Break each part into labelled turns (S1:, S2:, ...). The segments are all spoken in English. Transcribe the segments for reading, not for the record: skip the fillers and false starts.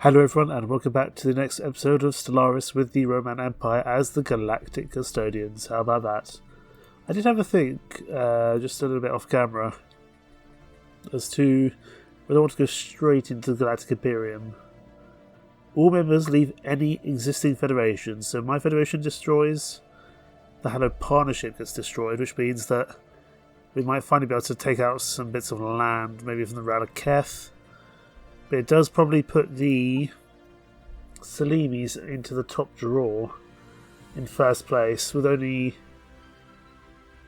S1: Hello everyone and welcome back to the next episode of Stellaris with the Roman Empire as the Galactic Custodians. How about that? I did have a think, just a little bit off camera, as to whether I want to go straight into the Galactic Imperium. All members leave any existing federation, so my federation destroys, the Hallowed Partnership gets destroyed, which means that we might finally be able to take out some bits of land, maybe from the Realm of Keth. But it does probably put the Salimis into the top drawer in first place, with only,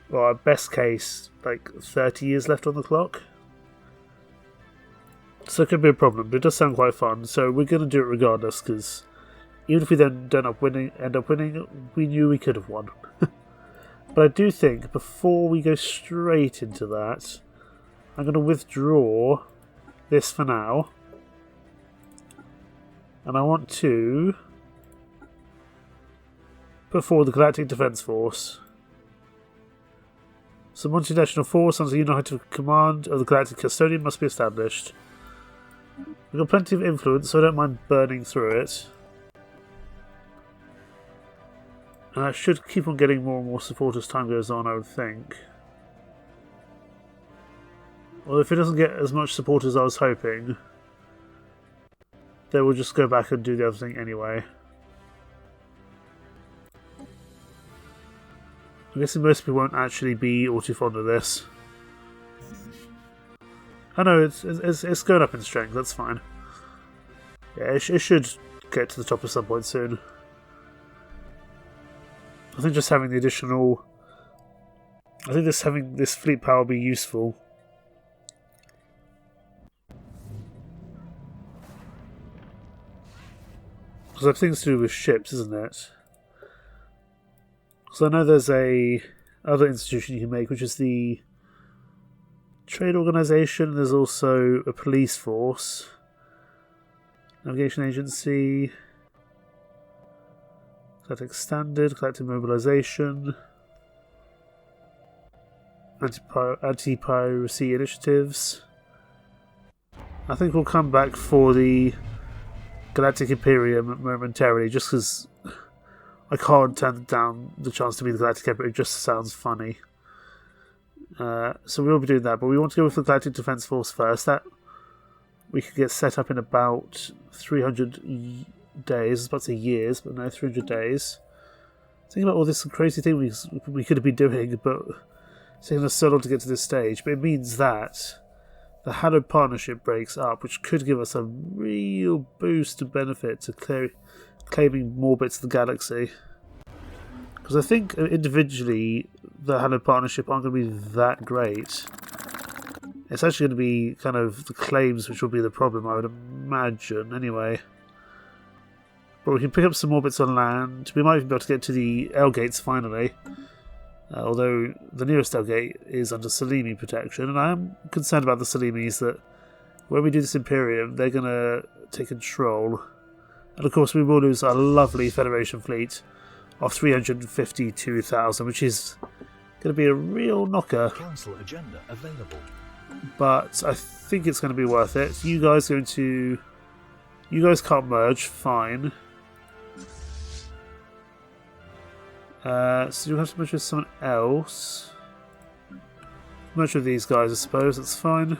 S1: well, at best case, like 30 years left on the clock. So it could be a problem, but it does sound quite fun, so we're going to do it regardless, because even if we then end up winning, we knew we could have won. But I do think, before we go straight into that, I'm going to withdraw this for now. And I want to put forward the Galactic Defence Force. Some multinational force under the united command of the Galactic Custodian must be established. We've got plenty of influence, so I don't mind burning through it. And I should keep on getting more and more support as time goes on, I would think. Well, if it doesn't get as much support as I was hoping, then we'll just go back and do the other thing anyway. I'm guessing most people won't actually be all too fond of this. I know it's going up in strength, that's fine. Yeah, it should get to the top at some point soon. I think just having the additional... I think having this fleet power will be useful. Because I have things to do with ships, isn't it? Because I know there's other institution you can make, which is the trade organisation. There's also a police force, navigation agency, Galactic Standard, Collective Mobilisation, anti-piracy initiatives. I think we'll come back for the Galactic Imperium momentarily, just because I can't turn down the chance to be the Galactic Emperor. It just sounds funny. So we will be doing that, but we want to go with the Galactic Defence Force first. That we could get set up in about 300 days. I was about to say years, but no, 300 days. Think about all this crazy thing we could have been doing, but it's taken us so long to get to this stage. But it means that the Hallowed Partnership breaks up, which could give us a real boost to benefit to claiming more bits of the galaxy. Because I think individually the Hallowed Partnership aren't going to be that great. It's actually going to be kind of the claims which will be the problem, I would imagine, anyway. But we can pick up some more bits on land. We might even be able to get to the L gates finally. Although the nearest L gate is under Salimi protection, and I am concerned about the Salimis that when we do this Imperium, they're going to take control. And of course, we will lose our lovely Federation fleet of 352,000, which is going to be a real knocker.
S2: Council agenda available.
S1: But I think it's going to be worth it. You guys can't merge, fine. So you'll have to merge with someone else. Merge with these guys, I suppose, that's fine.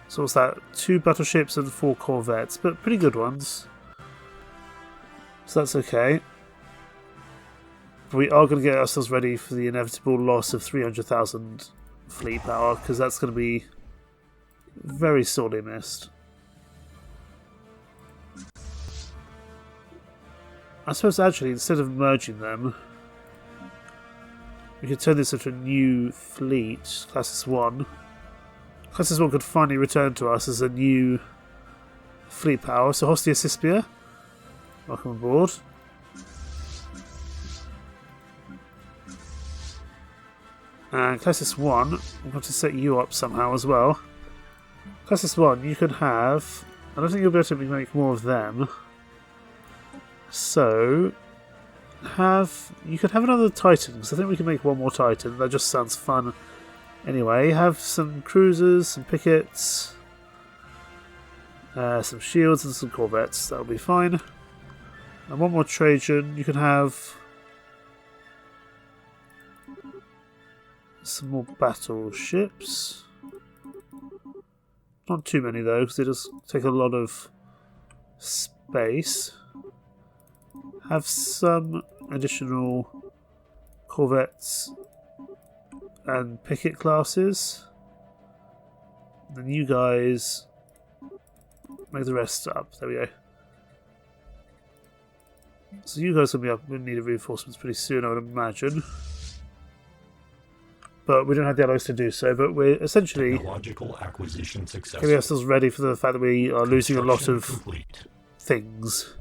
S1: So what's that? 2 battleships and 4 corvettes, but pretty good ones. So that's okay. But we are going to get ourselves ready for the inevitable loss of 300,000 fleet power, because that's going to be very sorely missed. I suppose actually, instead of merging them, we could turn this into a new fleet, Classis 1. Classis 1 could finally return to us as a new fleet power. So Hostia Cispia, welcome aboard. And Classis 1, I'm going to set you up somehow as well. Classis 1, you can have... I don't think you'll be able to make more of them. So, you could have another Titan, because I think we can make one more Titan. That just sounds fun. Anyway, have some cruisers, some pickets. Some shields and some corvettes, that'll be fine. And one more Trajan. You can have some more battleships. Not too many though, because they just take a lot of space. Have some additional corvettes and picket classes. Then you guys make the rest up. There we go. So you guys will be up. We need reinforcements pretty soon, I would imagine. But we don't have the alloys to do so. But we're essentially
S2: Technological acquisition successful.
S1: getting ourselves ready for the fact that we are losing a lot of
S2: Complete.
S1: things.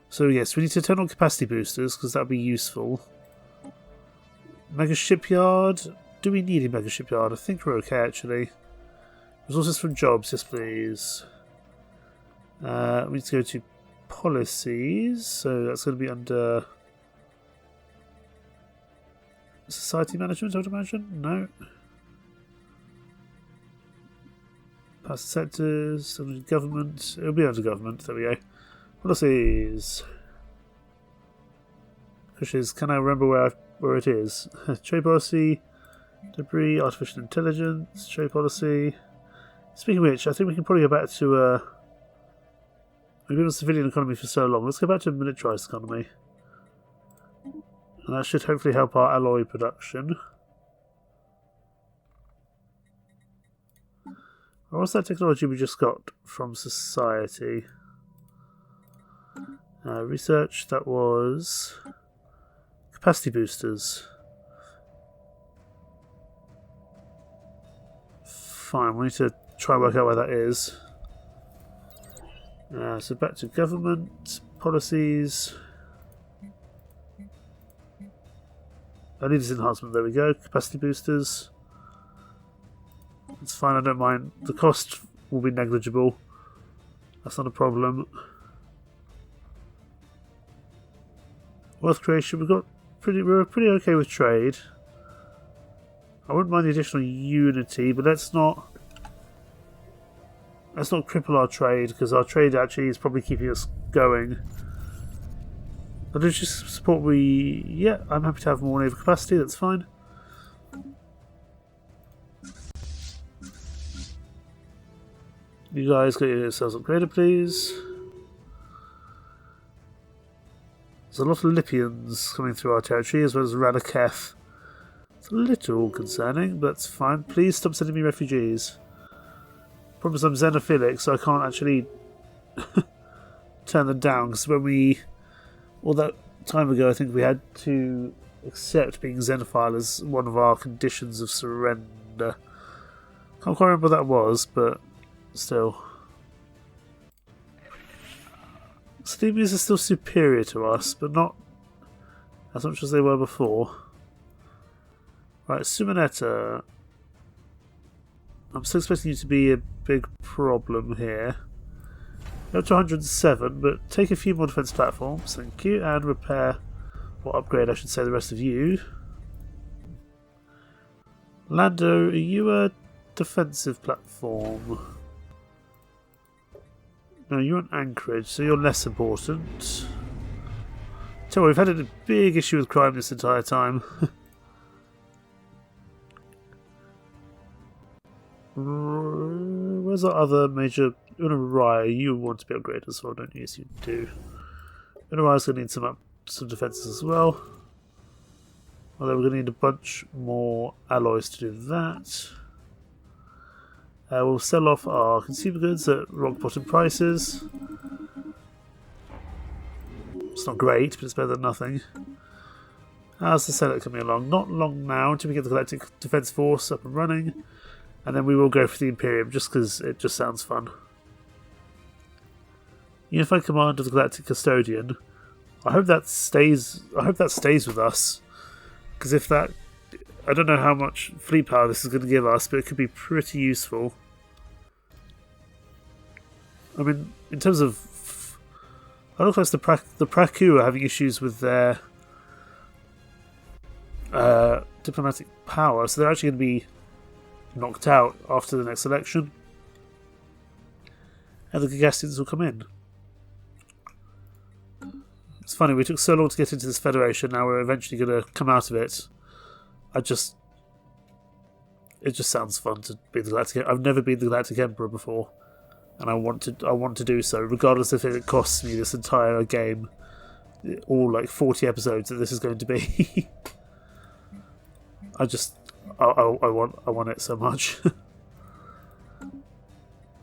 S1: So yes, we need to turn on capacity boosters because that would be useful. Mega shipyard. Do we need a mega shipyard? I think we're okay actually. Resources from jobs, yes please. We need to go to policies, so that's going to be under society management, I would imagine. No. Past sectors, under government. It'll be under government. There we go. Policies. Pushes. Can I remember where it is? Trade policy, debris, artificial intelligence, trade policy. Speaking of which, I think we can probably go back to we've been a civilian economy for so long. Let's go back to a militarized economy. And that should hopefully help our alloy production. Or what's that technology we just got from society? Research, that was capacity boosters. Fine, we need to try and work out where that is. So back to government, policies. Leaders enhancement, there we go. Capacity boosters. It's fine, I don't mind. The cost will be negligible. That's not a problem. Wealth creation, we're pretty okay with trade. I wouldn't mind the additional unity, but let's not cripple our trade, because our trade actually is probably keeping us going. But let's just support yeah, I'm happy to have more naval capacity, that's fine. You guys get yourselves upgraded, please. There's a lot of Lipians coming through our territory, as well as Radaketh. It's a little concerning, but it's fine. Please stop sending me refugees. Problem is I'm xenophilic, so I can't actually turn them down, because all that time ago, I think we had to accept being xenophile as one of our conditions of surrender. Can't quite remember what that was, but still. Steamians are still superior to us, but not as much as they were before. Right, Sumanetta. I'm still expecting you to be a big problem here. You're up to 107, but take a few more defense platforms, thank you, and repair, or upgrade I should say, the rest of you. Lando, are you a defensive platform? No, you're an anchorage, so you're less important. Tell you what, we've had a big issue with crime this entire time. Where's our other major? Unarai, you want to be upgraded as well, don't you? Yes, you do. Unarai's going to need some defences as well. Although we're going to need a bunch more alloys to do that. We'll sell off our consumer goods at rock bottom prices. It's not great, but it's better than nothing. How's the Senate coming along? Not long now until we get the Galactic Defence Force up and running. And then we will go for the Imperium, just because it just sounds fun. Unified Command of the Galactic Custodian. I hope that stays with us. Because if that... I don't know how much fleet power this is going to give us, but it could be pretty useful. I mean, in terms of... I look like the Praku are having issues with their diplomatic power, so they're actually going to be knocked out after the next election. and the Gagastians will come in. It's funny, we took so long to get into this Federation, now we're eventually going to come out of it. It just sounds fun to be the Galactic Emperor. I've never been the Galactic Emperor before, and I want to do so, regardless if it costs me this entire game, all like 40 episodes that this is going to be. I want it so much.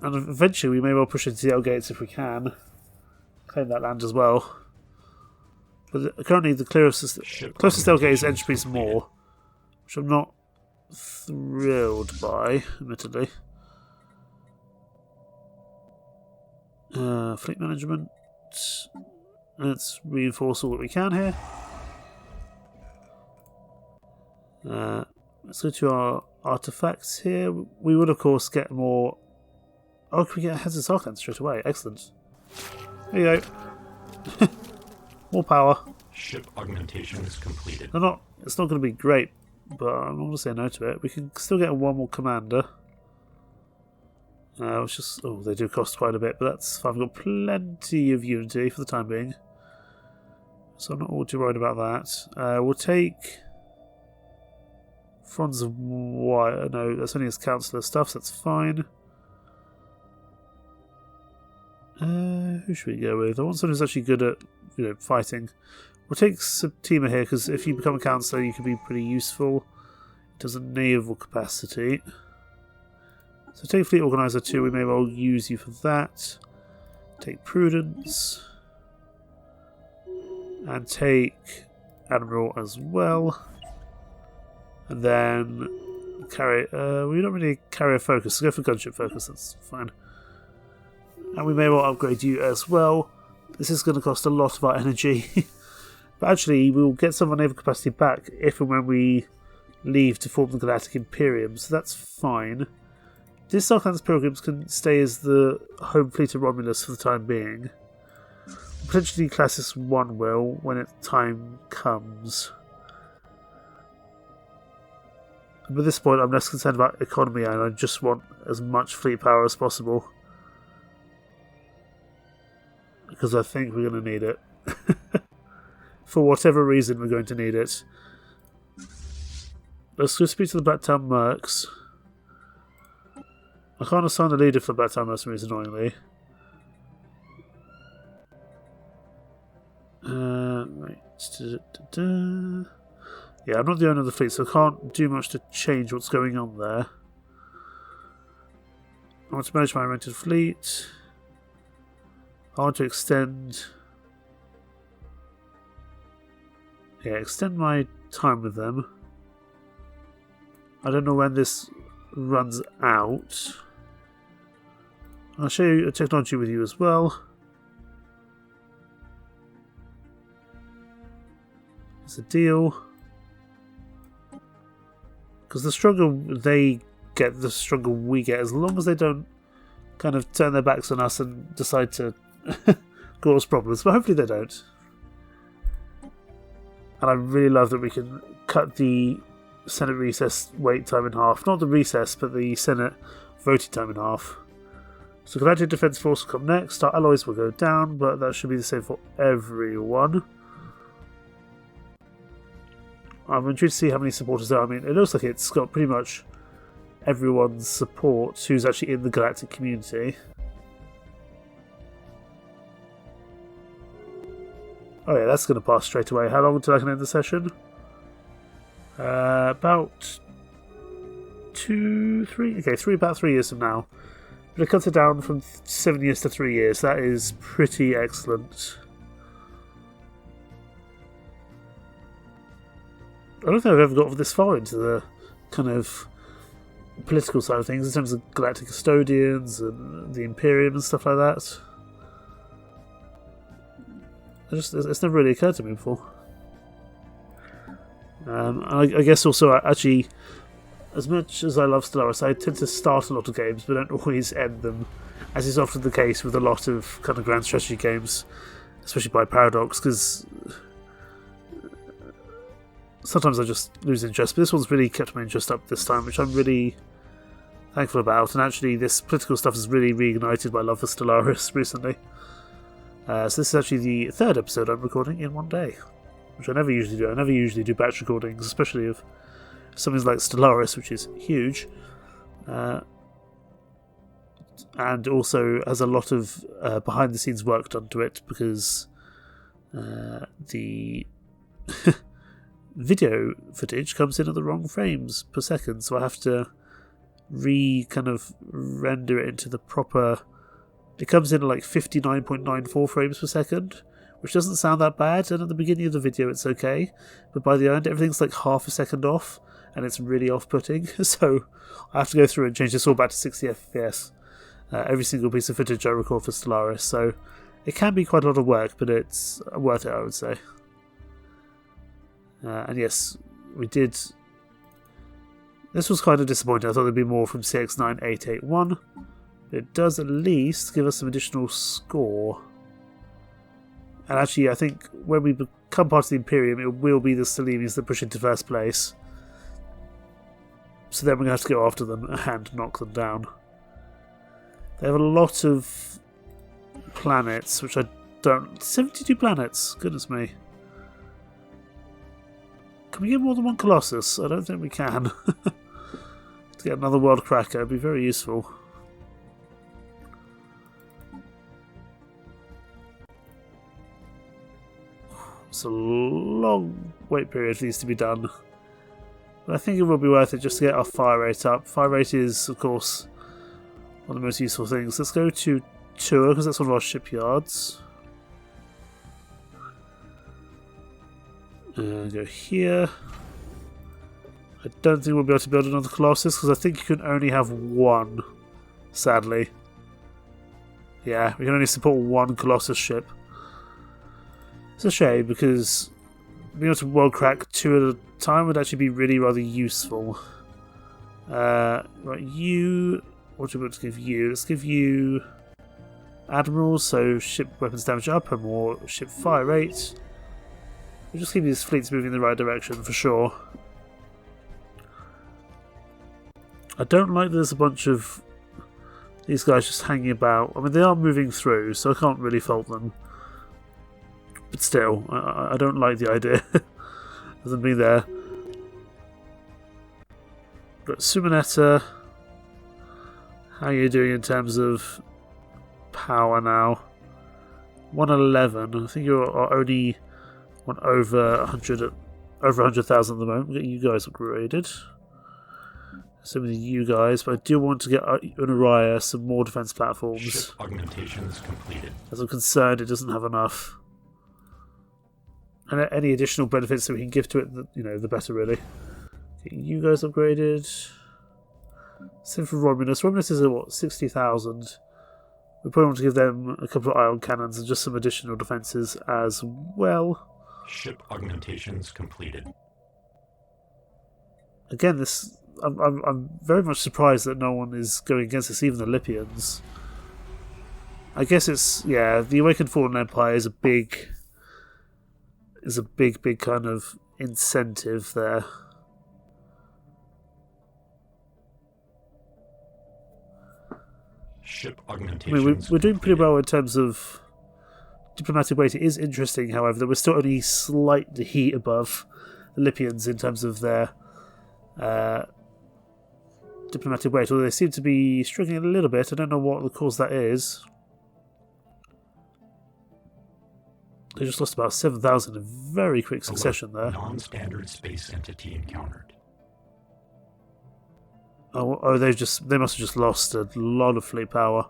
S1: And eventually we may well push into the L-gates if we can. Claim that land as well. But currently the closest L-gate is Entropy's More, which I'm not thrilled by, admittedly. Fleet management. Let's reinforce all that we can here. Let's go to our artifacts here. We would, of course, get more... Oh, can we get Heads of Sarkhan straight away? Excellent. There you go. More power.
S2: Ship augmentation is completed.
S1: It's not going to be great, but I'm not going to say no to it. We can still get one more commander. Which is... Oh, they do cost quite a bit, but that's fine. We've got plenty of unity for the time being. So I'm not all too worried about that. We'll take... Franz of Wire. No, that's only his councillor stuff, so that's fine. Who should we go with? I want someone who's actually good at, fighting. We'll take Septima here, because if you become a councillor, you can be pretty useful. It does a naval capacity. So take Fleet Organizer 2, we may well use you for that. Take Prudence. And take Admiral as well. And then carry... we don't really carry a focus, so go for gunship focus, that's fine. And we may well upgrade you as well. This is going to cost a lot of our energy. But actually, we'll get some of our naval capacity back if and when we leave to form the Galactic Imperium, so that's fine. This Sarkhan's Pilgrims can stay as the home fleet of Romulus for the time being. Potentially Classis 1 will, when its time comes. But at this point, I'm less concerned about economy, and I just want as much fleet power as possible. Because I think we're going to need it. For whatever reason, we're going to need it. Let's go speak to the Blacktown Mercs. I can't assign the leader for the Blacktown Mercenaries, annoyingly. Right. Yeah, I'm not the owner of the fleet, so I can't do much to change what's going on there. I want to manage my rented fleet. I want to extend my time with them. I don't know when this runs out. I'll show you a technology with you as well. It's a deal. Because the stronger they get, the stronger we get, as long as they don't kind of turn their backs on us and decide to cause problems, but hopefully they don't. And I really love that we can cut the Senate recess wait time in half. Not the recess, but the Senate voting time in half. So Galactic Defense Force will come next. Our alloys will go down, but that should be the same for everyone. I'm intrigued to see how many supporters there are. I mean, it looks like it's got pretty much everyone's support who's actually in the galactic community. Oh yeah, that's going to pass straight away. How long until I can end the session? About about 3 years from now. But it cuts it down from 7 years to 3 years. That is pretty excellent. I don't think I've ever got this far into the kind of political side of things in terms of galactic custodians and the Imperium and stuff like that. It's never really occurred to me before. I guess also, actually, as much as I love Stellaris, I tend to start a lot of games but don't always end them, as is often the case with a lot of kind of grand strategy games, especially by Paradox, because sometimes I just lose interest. But this one's really kept my interest up this time, which I'm really thankful about. And actually, this political stuff has really reignited my love for Stellaris recently. So this is actually the 3rd episode I'm recording in one day, which I never usually do. I never usually do batch recordings, especially of something like Stellaris, which is huge. And also has a lot of behind-the-scenes work done to it, because the video footage comes in at the wrong frames per second, so I have to render it into the proper... It comes in at like 59.94 frames per second, which doesn't sound that bad, and at the beginning of the video it's okay, but by the end everything's like half a second off, and it's really off-putting, so I have to go through and change this all back to 60 FPS. Every single piece of footage I record for Stellaris, so it can be quite a lot of work, but it's worth it, I would say. And yes, we did... This was kind of disappointing. I thought there'd be more from CX-9881. It does at least give us some additional score. And actually, I think when we become part of the Imperium, it will be the Stellaris that push into first place. So then we're going to have to go after them and knock them down. They have a lot of planets, which I don't... 72 planets! Goodness me. Can we get more than one Colossus? I don't think we can. To get another World Cracker would be very useful. It's a long wait period for these to be done. But I think it will be worth it just to get our fire rate up. Fire rate is, of course, one of the most useful things. Let's go to Tour, because that's one of our shipyards. Go here. I don't think we'll be able to build another Colossus, because I think you can only have one, sadly. Yeah, we can only support one Colossus ship. It's a shame, because being able to world crack 2 at a time would actually be really rather useful. Right, you... What do we want to give you? Let's give you Admirals, so ship weapons damage up and more ship fire rate. We'll just keep these fleets moving in the right direction for sure. I don't like that there's a bunch of these guys just hanging about. I mean, they are moving through, so I can't really fault them. But still, I don't like the idea of them being there. But Sumanetta, how are you doing in terms of power now? 111. I think you're only over 100,000 at the moment. We'll get you guys upgraded. So many you guys, but I do want to get Unariah some more defense platforms.
S2: Ship augmentation is completed.
S1: As I'm concerned, it doesn't have enough. And any additional benefits that we can give to it, the better, really. Get you guys upgraded. Same for Romulus. Romulus is at what, 60,000. We probably want to give them a couple of ion cannons and just some additional defences as well.
S2: Ship augmentations completed.
S1: Again, this I'm very much surprised that no one is going against us, even the Lipians. I guess it's the Awakened Fallen Empire is a big kind of incentive there.
S2: Ship
S1: I
S2: augmentations.
S1: mean, we're doing pretty well in terms of diplomatic weight. It is interesting, however, that we're still only slightly above the Lipians in terms of their diplomatic weight, although they seem to be struggling a little bit. I don't know what the cause that is. They just lost about 7,000 in very quick succession there.
S2: Non-standard space entity encountered.
S1: Oh, they must have just lost a lot of fleet power.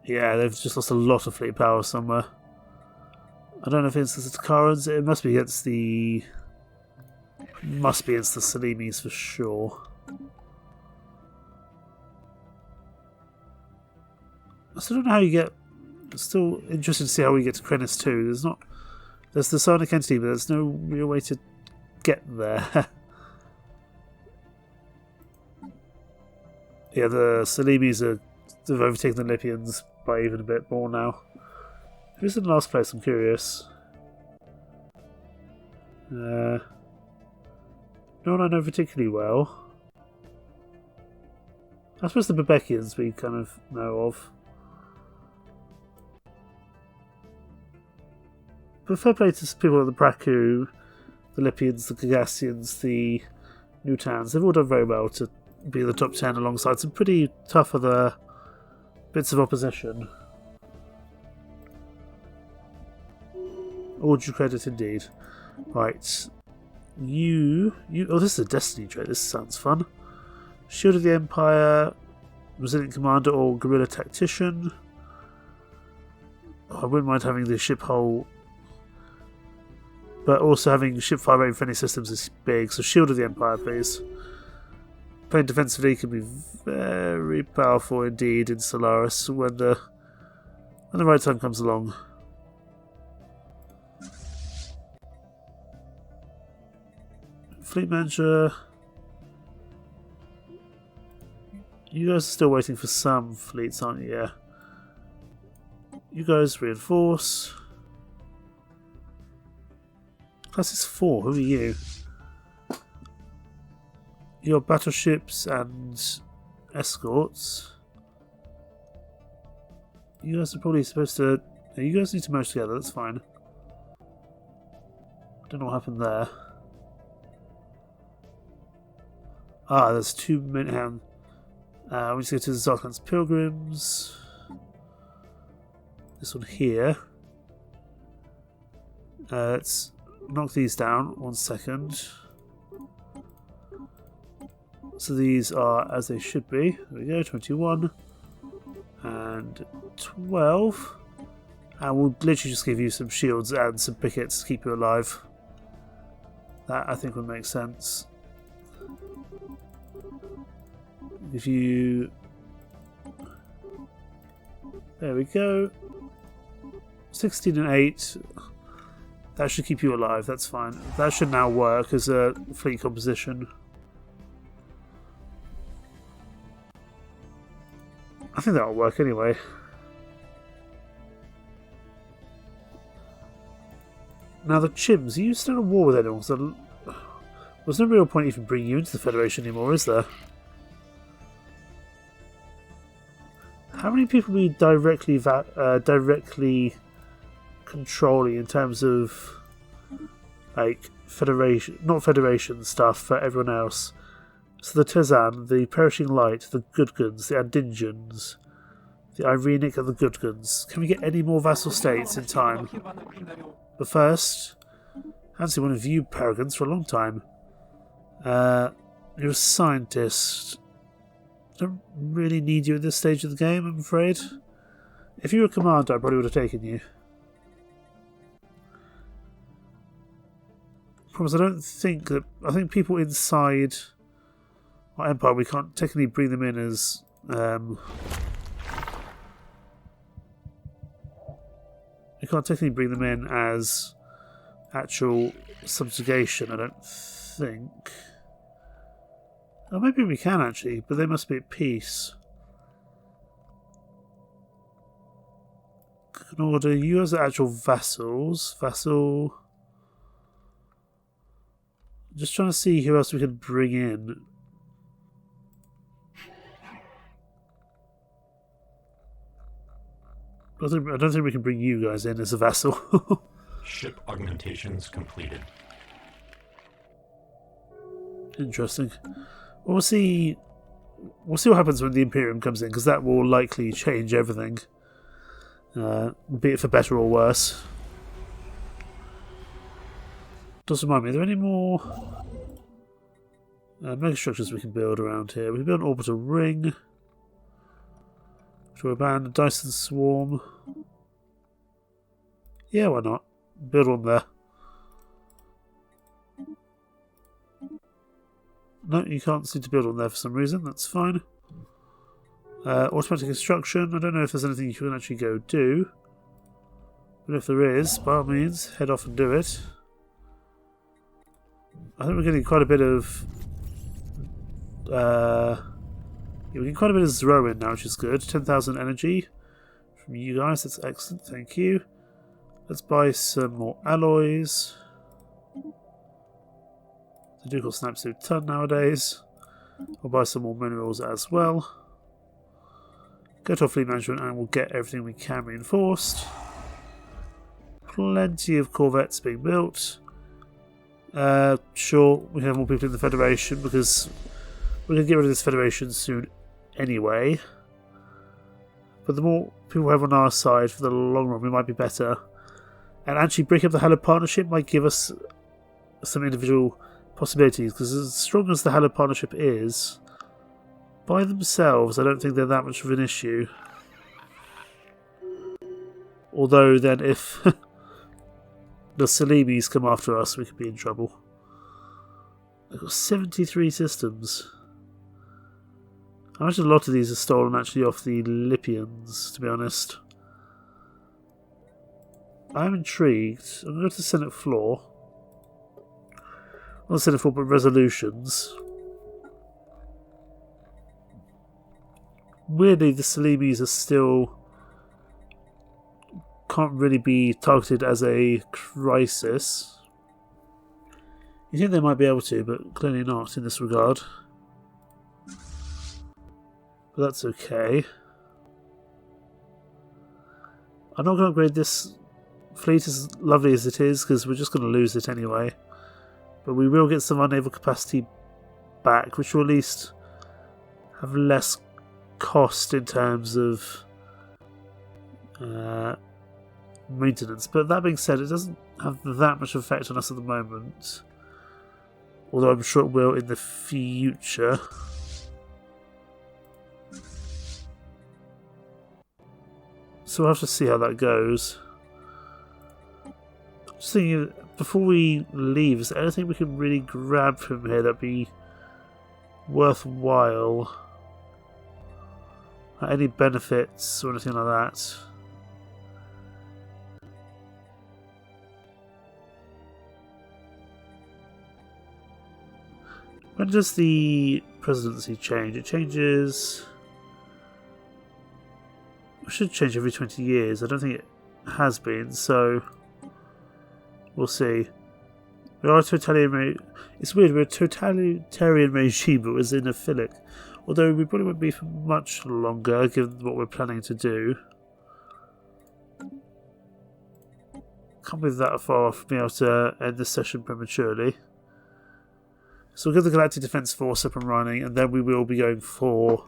S1: Yeah, they've just lost a lot of fleet power somewhere. I don't know if it's the Takarans. It must be against the... Must be against the Salimis for sure. I still don't know how you get... Still interested to see how we get to Krenis 2. There's the Sonic entity, but there's no real way to get there. Yeah, the Salimis have overtaken the Lipians by even a bit more now. Who's in last place? I'm curious. No one I know particularly well. I suppose the Bebekians we kind of know of. But fair play to people like the Praku, the Lipians, the Gagassians, the Newtowns. They've all done very well to be in the top 10 alongside some pretty tough other bits of opposition. All due credit indeed. Right. You. Oh, this is a Destiny trait. This sounds fun. Shield of the Empire, Resilient Commander, or Guerrilla Tactician. Oh, I wouldn't mind having the ship hull, but also having ship fire rate friendly systems is big. So Shield of the Empire, please. Playing defensively can be very powerful indeed in Stellaris when the right time comes along. Fleet Manager. You guys are still waiting for some fleets, aren't you? Yeah. You guys reinforce. Class is 4. Who are you? Your battleships and escorts. You guys are probably supposed to. You guys need to merge together. That's fine. Don't know what happened there. Ah, there's 2 minute. We need to go to the Zarkhan's Pilgrims. This one here. Let's knock these down. 1 second. So these are as they should be. There we go, 21 and 12. And we'll literally just give you some shields and some pickets to keep you alive. That I think would make sense. If you... There we go. 16 and 8. That should keep you alive, that's fine. That should now work as a fleet composition. I think that'll work anyway. Now the Chims, are you still at war with anyone? So there's no real point even bringing you into the Federation anymore, is there? How many people are we directly controlling in terms of like Federation, not Federation stuff, but everyone else? So the Tezan, the Perishing Light, the Gudguns, the Andingians, the Irenic and the Gudguns. Can we get any more vassal states in time? But first, I haven't seen one of you Paragons for a long time. You're a scientist. I don't really need you at this stage of the game, I'm afraid. If you were a commander, I probably would have taken you. Promise, I don't think that... I think people inside our Empire, we can't technically bring them in as... we can't technically bring them in as actual subjugation, I don't think. Oh, maybe we can actually, but they must be at peace. Can order you as actual vassals. Vassal. Just trying to see who else we could bring in. I don't think we can bring you guys in as a vassal.
S2: Ship augmentations completed.
S1: Interesting. Well, we'll see what happens when the Imperium comes in, because that will likely change everything. Be it for better or worse. Just remind me, are there any more megastructures we can build around here? We can build an orbital ring. Draw a band, a Dyson swarm. Yeah, why not? Build one there. No, you can't seem to build one there for some reason. That's fine. Automatic construction. I don't know if there's anything you can actually go do. But if there is, by all means, head off and do it. I think we're getting quite a bit of... yeah, we're getting quite a bit of Zroin now, which is good. 10,000 energy from you guys. That's excellent. Thank you. Let's buy some more alloys. They do cost an absolute ton nowadays. I'll buy some more minerals as well. Go to our fleet management and we'll get everything we can reinforced. Plenty of corvettes being built. Sure, we have more people in the Federation because we're going to get rid of this Federation soon anyway. But the more people we have on our side for the long run, we might be better. And actually breaking up the Hallowed Partnership might give us some individual possibilities, because as strong as the Hallowed Partnership is, by themselves I don't think they're that much of an issue. Although then if the Salimis come after us, we could be in trouble. I've got 73 systems. I imagine a lot of these are stolen actually off the Lipians, to be honest. I'm intrigued. I'm going to go to the Senate floor. Not the Senate floor, but resolutions. Weirdly, the Salimis are still... can't really be targeted as a crisis. You think they might be able to, but clearly not in this regard. But that's okay. I'm not going to upgrade this fleet as lovely as it is, because we're just going to lose it anyway. But we will get some of our naval capacity back, which will at least have less cost in terms of maintenance. But that being said, it doesn't have that much effect on us at the moment, although I'm sure it will in the future. So we'll have to see how that goes. Just thinking, before we leave, is there anything we can really grab from here that'd be worthwhile? Any benefits or anything like that? When does the presidency change? It changes... it should change every 20 years. I don't think it has been, so we'll see. We are a totalitarian... it's weird, we're a totalitarian regime, but we're xenophilic. Although we probably won't be for much longer, given what we're planning to do. Can't be that far off being able to end this session prematurely. So we'll get the Galactic Defence Force up and running, and then we will be going for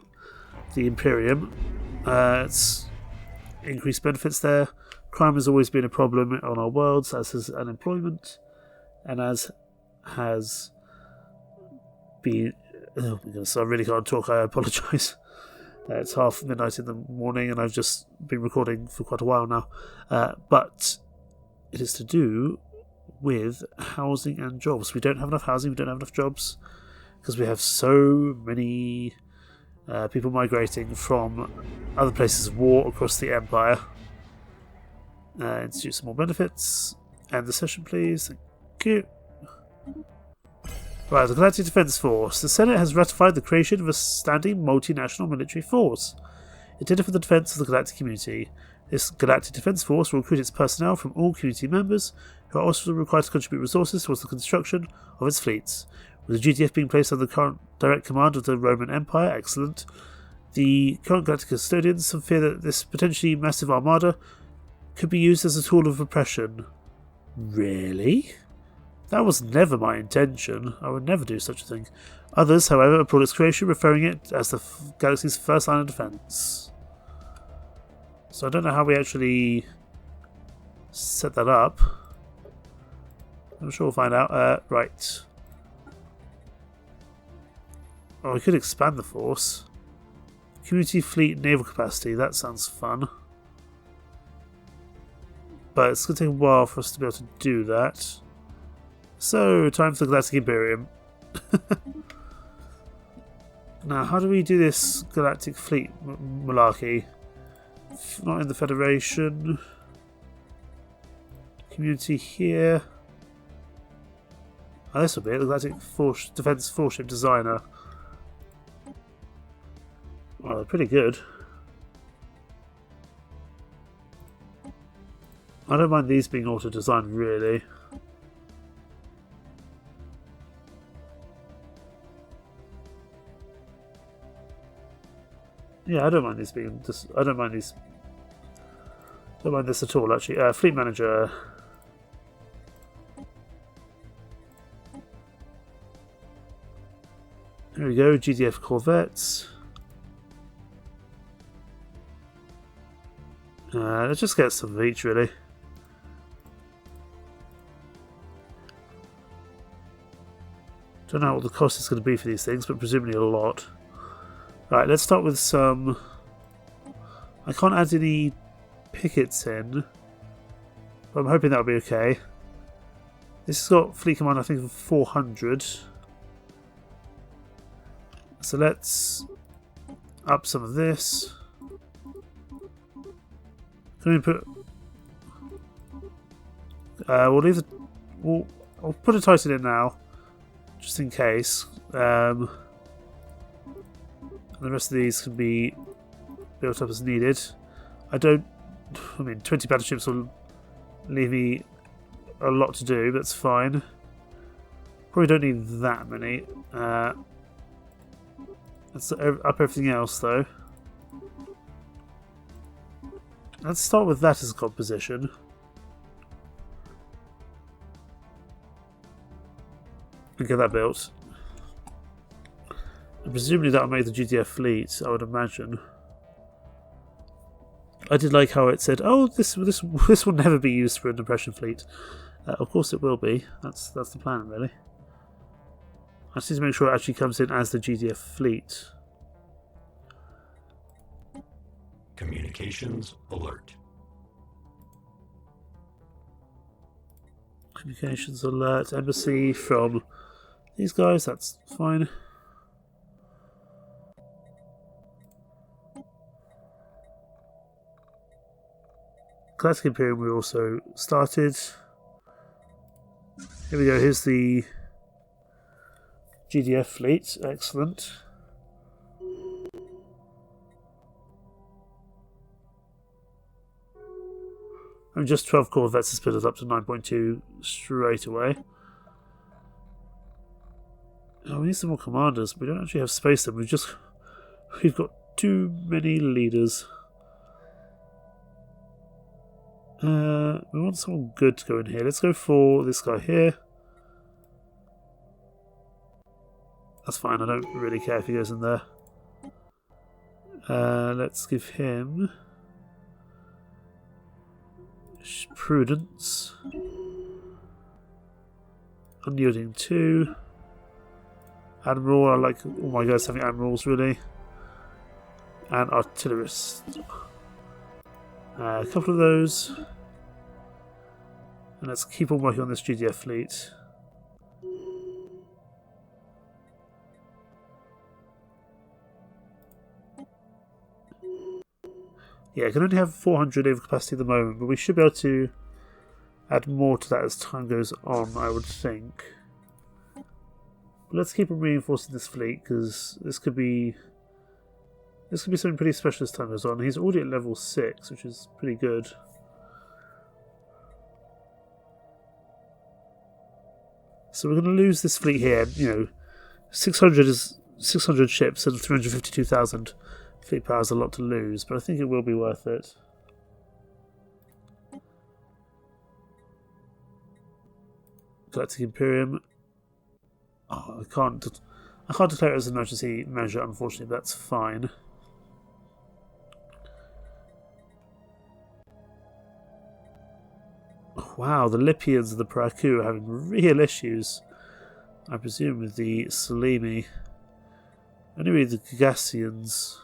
S1: the Imperium. It's increased benefits there. Crime has always been a problem on our worlds, as has unemployment, and as has been... oh my goodness, I really can't talk, I apologise. It's half midnight in the morning and I've just been recording for quite a while now. But it is to do with housing and jobs. We don't have enough housing, we don't have enough jobs, because we have so many people migrating from other places of war across the Empire. Introduce some more benefits. End the session, please. Thank you. Right, the Galactic Defence Force. The Senate has ratified the creation of a standing multinational military force intended for the defence of the galactic community. This Galactic Defence Force will recruit its personnel from all community members, who are also required to contribute resources towards the construction of its fleets. With the GTF being placed under the current direct command of the Roman Empire, excellent. The current Galactic Custodians have fear that this potentially massive armada could be used as a tool of oppression. Really? That was never my intention. I would never do such a thing. Others, however, applaud its creation, referring it as the galaxy's first line of defence. So I don't know how we actually set that up. I'm sure we'll find out. Right. Oh, we could expand the force. Community fleet naval capacity. That sounds fun. But it's going to take a while for us to be able to do that. So, time for the Galactic Imperium. Now, how do we do this Galactic Fleet malarkey? Not in the Federation. Community here. Oh, this will be it. The Galactic Defence Force-Ship Designer. Well, they're pretty good. I don't mind these being auto-designed, really. Yeah, I don't mind these being. I don't mind these. Don't mind this at all. Actually, fleet manager. Here we go. GDF corvettes. Let's just get some of each, really. Don't know what the cost is going to be for these things, but presumably a lot. Right, let's start with some. I can't add any pickets in, but I'm hoping that'll be okay. This has got fleet command, I think, of 400. So let's up some of this. Can we put? We'll leave the. I'll put a Titan in now, just in case. And the rest of these can be built up as needed. I mean, 20 battleships will leave me a lot to do. That's fine. Probably don't need that many. Let's up everything else, though. Let's start with that as a composition. And get that built. And presumably that'll make the GDF fleet, I would imagine. I did like how it said, "Oh, this will never be used for a depression fleet." Of course it will be. That's the plan, really. I just need to make sure it actually comes in as the GDF fleet.
S2: Communications alert.
S1: Communications alert. Embassy from these guys. That's fine. Galactic Imperium we also started. Here we go. Here's the GDF fleet. Excellent. And just 12 corvettes has put us up to 9.2 straight away. Oh, we need some more commanders. We don't actually have space then. We've got too many leaders. We want someone good to go in here. Let's go for this guy here. That's fine. I don't really care if he goes in there. Let's give him Prudence. Unyielding 2. Admiral. I like all my guys having admirals, really. And Artillerist. A couple of those. And let's keep on working on this GDF fleet. Yeah, I can only have 400 naval capacity at the moment, but we should be able to add more to that as time goes on, I would think. But let's keep on reinforcing this fleet, because this could be something pretty special as time goes on. He's already at level 6, which is pretty good. So we're going to lose this fleet here. You know, 600 ships and 352,000 fleet power is a lot to lose, but I think it will be worth it. Galactic Imperium. Oh, I can't declare it as an emergency measure, unfortunately, but that's fine. Wow, the Lipians and the Paraku are having real issues. I presume with the Salimi. Anyway, the Gagassians.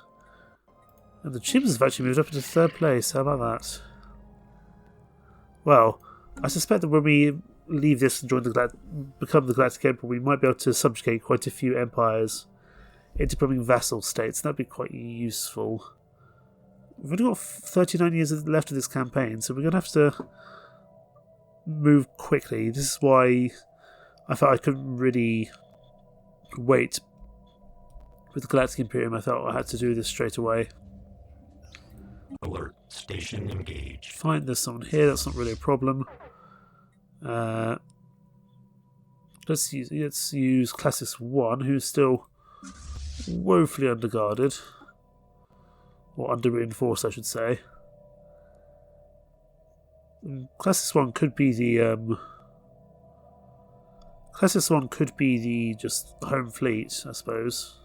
S1: And the Chibs have actually moved up into 3rd place. How about that? Well, I suspect that when we leave this and become the Galactic Emperor, we might be able to subjugate quite a few empires into becoming vassal states. That'd be quite useful. We've only got 39 years left of this campaign, so we're going to have to move quickly. This is why I felt I couldn't really wait with the Galactic Imperium. I felt I had to do this straight away.
S2: Alert. Station engaged.
S1: Fine, there's someone here. That's not really a problem. Let's use Classis 1, who's still woefully underguarded. Or under-reinforced, I should say. Classis 1 could be the... Classis 1 could be the just home fleet, I suppose.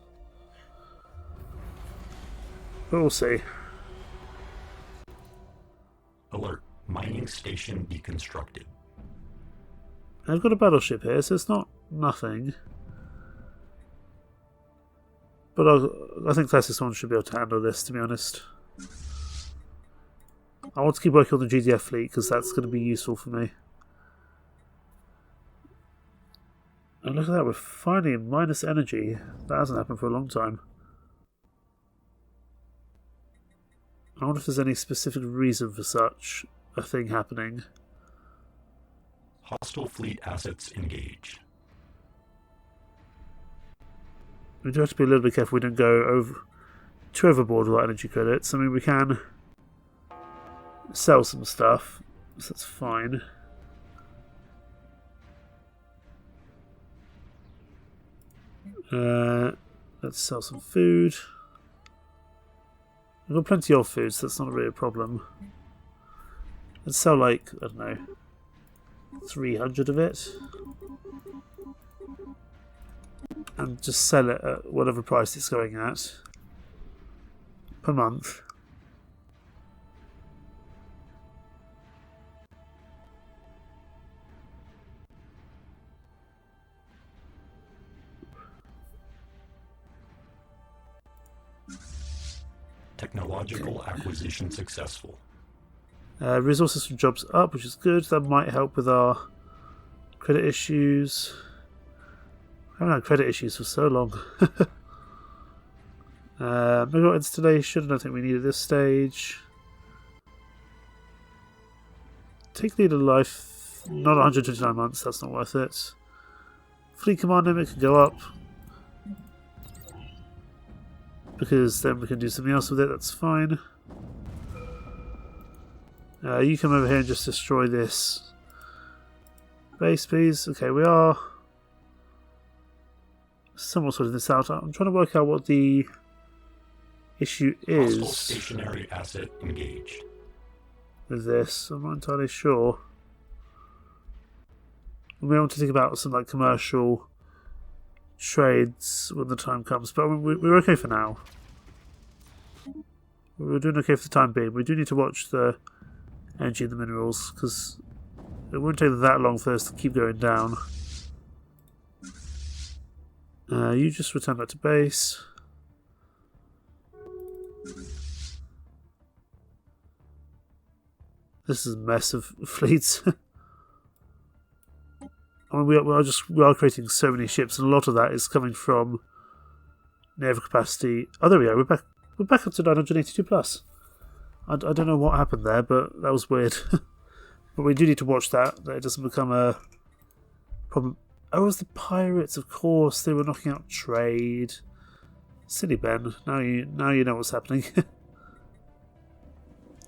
S1: But we'll see.
S2: Alert. Mining station deconstructed.
S1: I've got a battleship here, so it's not nothing. But I think Classis 1 should be able to handle this, to be honest. I want to keep working on the GDF fleet, because that's going to be useful for me. And look at that, we're finally in minus energy. That hasn't happened for a long time. I wonder if there's any specific reason for such a thing happening.
S2: Hostile fleet assets engaged.
S1: We do have to be a little bit careful we don't go too overboard with our energy credits. I mean, we can sell some stuff, so that's fine. Let's sell some food. We've got plenty of food, so that's not really a problem. Let's sell, like, I don't know, 300 of it. And just sell it at whatever price it's going at per month.
S2: Technological acquisition successful.
S1: Resources from jobs up, which is good. That might help with our credit issues. I haven't had credit issues for so long. Megawatt installation, I don't think we need at this stage. Take leader life, not 129 months, that's not worth it. Fleet command limit can go up, because then we can do something else with it, that's fine. You come over here and just destroy this base, please. Okay, we are somewhat sorting this out. I'm trying to work out what the issue is.
S2: Hostile stationary asset engaged.
S1: With this, I'm not entirely sure. We may want to think about some like commercial trades when the time comes, but we're okay for now. We're doing okay for the time being. We do need to watch the energy and the minerals, because it won't take that long for us to keep going down. You just return back to base. This is a mess of fleets. I mean, we are creating so many ships, and a lot of that is coming from naval capacity. Oh, there we go. We're back up to 982 plus. I don't know what happened there, but that was weird. But we do need to watch that it doesn't become a problem. Oh, it was the pirates, of course. They were knocking out trade. Silly Ben. Now you know what's happening. I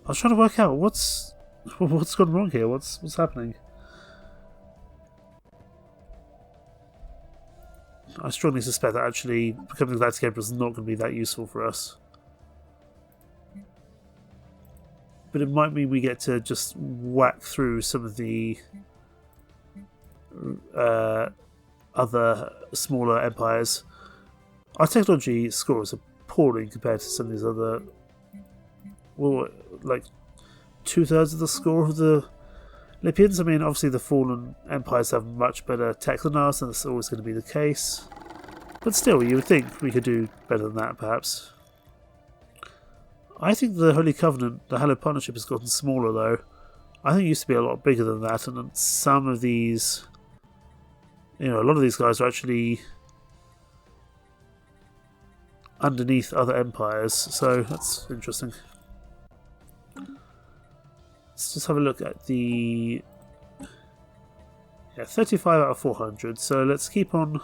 S1: was trying to work out what's gone wrong here. What's happening? I strongly suspect that actually becoming the Galactic Emperor is not going to be that useful for us. But it might mean we get to just whack through some of the other smaller empires. Our technology score is appalling compared to some of these other, well, like 2/3 of the score of the Lipians. I mean, obviously the fallen empires have much better tech than us, and that's always going to be the case. But still, you would think we could do better than that, perhaps. I think the Holy Covenant, the Hallowed Partnership, has gotten smaller, though. I think it used to be a lot bigger than that, and some of these, a lot of these guys are actually underneath other empires, so that's interesting. Let's just have a look at the 35 out of 400. So let's keep on.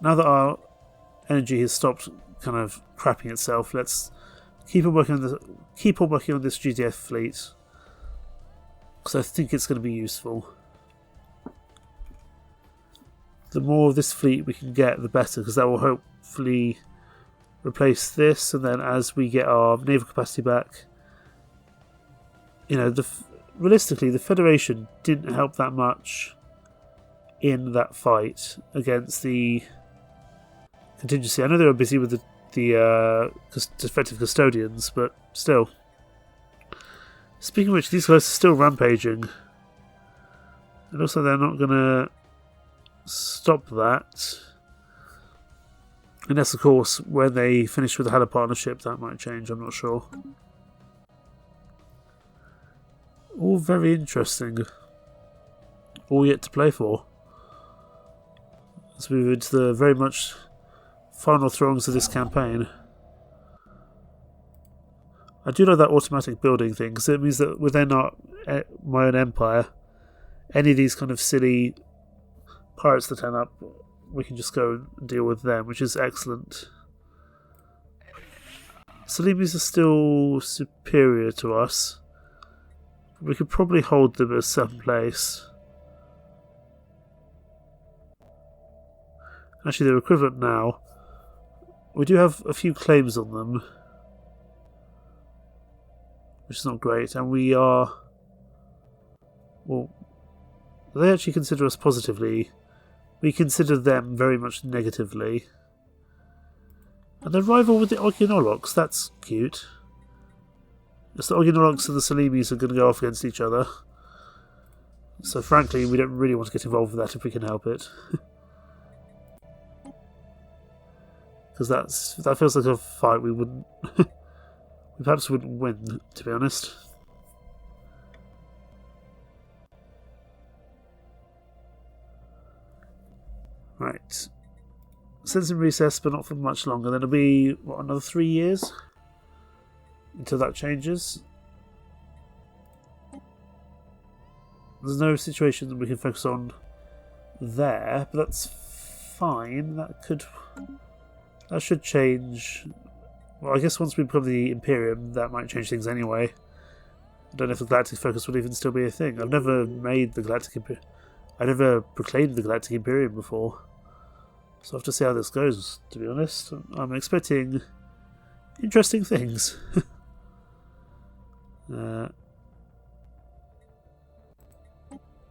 S1: Now that our energy has stopped kind of crapping itself, let's keep on working on this GDF fleet, because I think it's going to be useful. The more of this fleet we can get, the better, because that will hopefully replace this, and then as we get our naval capacity back, you know, realistically, the Federation didn't help that much in that fight against the contingency. I know they were busy with the defective custodians, but still. Speaking of which, these guys are still rampaging. And also they're not going to stop that. Unless, of course, when they finish with the Hella partnership, that might change, I'm not sure. All very interesting. All yet to play for. Let's move into the very much final throes of this campaign. I do like that automatic building thing, because it means that within my own empire, any of these kind of silly pirates that turn up, we can just go and deal with them, which is excellent. Salimis are still superior to us. We could probably hold them at a certain place. Actually, they're equivalent now. We do have a few claims on them, which is not great, and we are... Well, they actually consider us positively. We consider them very much negatively. And they're rival with the Ogynoloks, that's cute. It's the Ogynoloks and the Salimis are going to go off against each other. So frankly, we don't really want to get involved with that if we can help it. Because that feels like a fight we wouldn't... we perhaps wouldn't win, to be honest. Right. Since in recess, but not for much longer. Then it'll be, what, another 3 years? Until that changes. There's no situation that we can focus on there, but that's fine. That should change. Well, I guess once we become the Imperium, that might change things anyway. I don't know if the Galactic Focus would even still be a thing. I've never made the Galactic Imperium. I never proclaimed the Galactic Imperium before. So I'll have to see how this goes, to be honest. I'm expecting interesting things.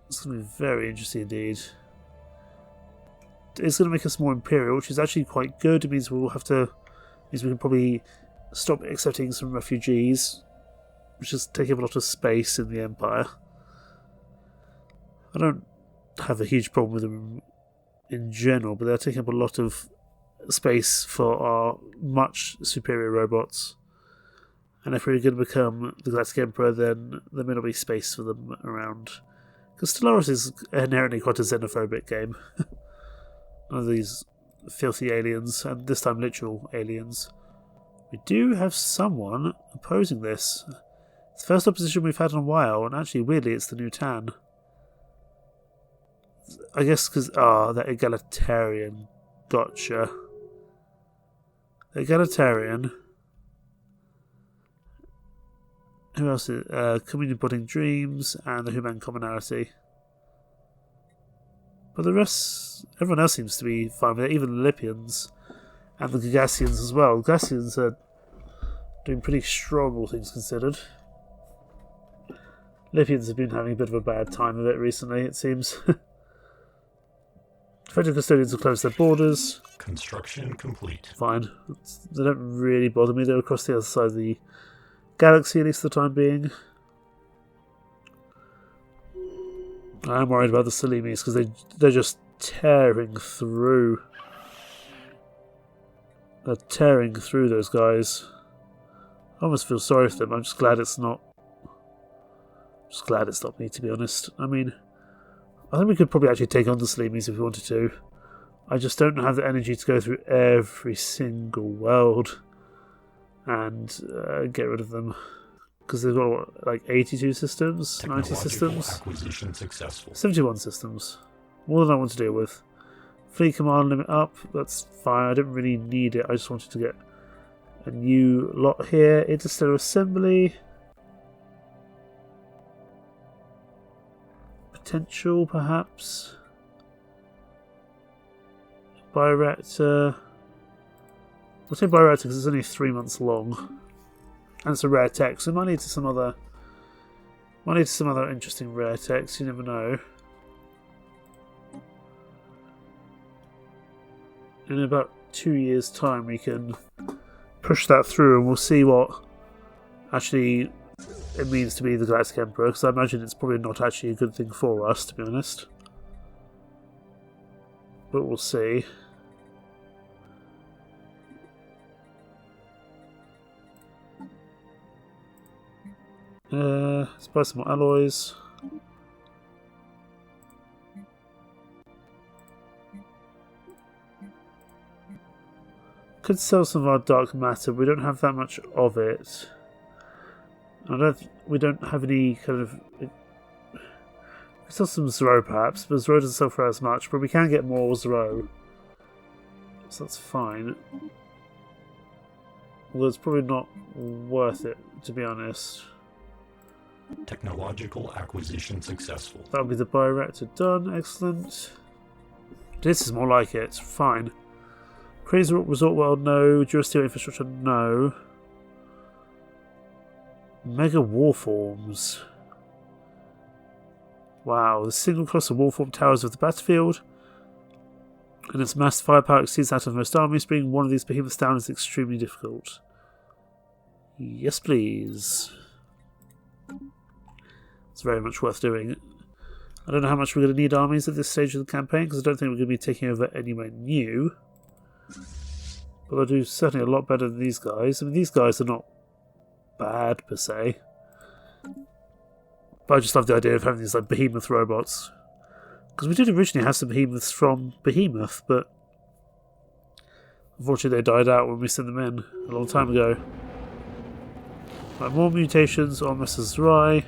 S1: It's going to be very interesting indeed. It's going to make us more Imperial, which is actually quite good. It means we can probably stop accepting some refugees, which is taking up a lot of space in the Empire. I don't have a huge problem with them in general, but they're taking up a lot of space for our much superior robots. And if we're going to become the Galactic Emperor, then there may not be space for them around. Because Stellaris is inherently quite a xenophobic game. One of these filthy aliens, and this time literal aliens. We do have someone opposing this. It's the first opposition we've had in a while, and actually, weirdly, it's the new Tan. I guess because, that egalitarian. Gotcha. Egalitarian. Who else is Communion Budding Dreams and the Human Commonality. But the rest, everyone else seems to be fine with it, even the Lipians and the Gagassians as well. The Gagassians are doing pretty strong, all things considered. Lipians have been having a bit of a bad time of it recently, it seems. Defective Custodians have closed their borders.
S2: Construction complete.
S1: Fine. They don't really bother me. They're across the other side of the galaxy, at least for the time being. I am worried about the Salimis because they're just tearing through. They're tearing through those guys. I almost feel sorry for them. I'm just glad it's not. Just glad it's not me, to be honest. I mean, I think we could probably actually take on the Salimis if we wanted to. I just don't have the energy to go through every single world and get rid of them. Because they've got, what, like 82 systems? 90 systems?
S2: Acquisition successful.
S1: 71 systems. More than I want to deal with. Fleet command limit up, that's fine. I didn't really need it. I just wanted to get a new lot here. Interstellar assembly. Potential, perhaps. Bioreactor. We'll say Bioreactor because it's only 3 months long. And it's a rare tech, so it might lead to some other interesting rare techs, you never know. In about 2 years' time we can push that through and we'll see what actually it means to be the Galactic Emperor, because I imagine it's probably not actually a good thing for us, to be honest. But we'll see. Let's buy some more alloys. Could sell some of our dark matter. We don't have that much of it. We don't have any kind of. We sell some Zero perhaps, but Zero doesn't sell for as much. But we can get more Zero, so that's fine. Although it's probably not worth it, to be honest.
S2: Technological acquisition successful.
S1: That'll be the bioreactor done. Excellent. This is more like it. Fine. Crazy Resort World, no. Durasteel Infrastructure, no. Mega Warforms. Wow, the single cluster Warform towers of the battlefield. And its mass firepower exceeds that of most armies. Bringing one of these behemoths down is extremely difficult. Yes, please. It's very much worth doing. I don't know how much we're going to need armies at this stage of the campaign, because I don't think we're going to be taking over anywhere new. But I'll do certainly a lot better than these guys. I mean, these guys are not bad, per se. But I just love the idea of having these like behemoth robots. Because we did originally have some behemoths from Behemoth, but unfortunately they died out when we sent them in a long time ago. Right, more mutations on Mrs. Rye.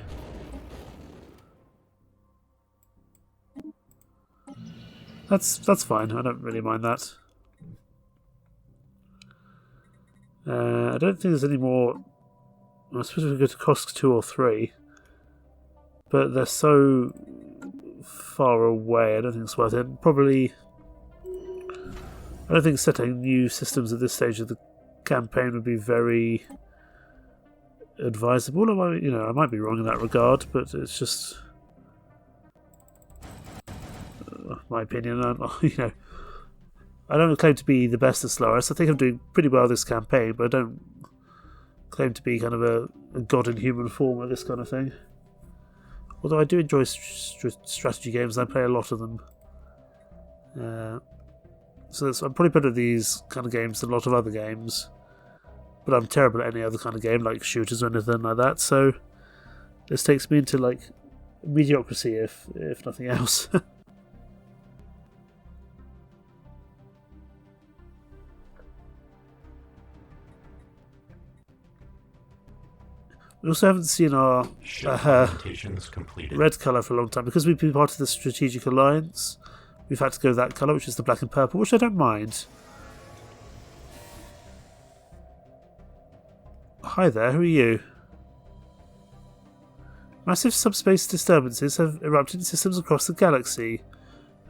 S1: That's fine. I don't really mind that. I don't think there's any more. I suppose we go to cost 2 or 3, but they're so far away. I don't think it's worth it. Probably. I don't think setting new systems at this stage of the campaign would be very advisable. I might be wrong in that regard, but it's just my opinion. I don't claim to be the best at Stellaris. I think I'm doing pretty well this campaign, but I don't claim to be kind of a god in human form or this kind of thing. Although I do enjoy strategy games, and I play a lot of them. So I'm probably better at these kind of games than a lot of other games. But I'm terrible at any other kind of game, like shooters or anything like that. So this takes me into like mediocrity, if nothing else. We also haven't seen our red colour for a long time. Because we've been part of the Strategic Alliance, we've had to go that colour, which is the black and purple, which I don't mind. Hi there, who are you? Massive subspace disturbances have erupted in systems across the galaxy.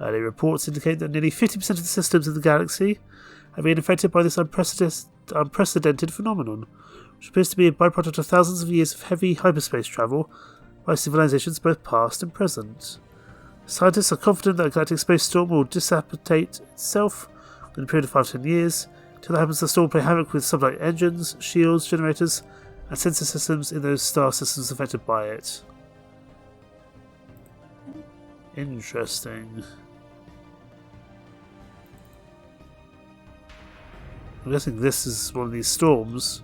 S1: Early reports indicate that nearly 50% of the systems in the galaxy have been affected by this unprecedented phenomenon, which appears to be a byproduct of thousands of years of heavy hyperspace travel by civilizations both past and present. Scientists are confident that a galactic space storm will dissipate itself within a period of 5 to 10 years. Till that happens, the storm will play havoc with sublight engines, shields, generators, and sensor systems in those star systems affected by it. Interesting. I'm guessing this is one of these storms.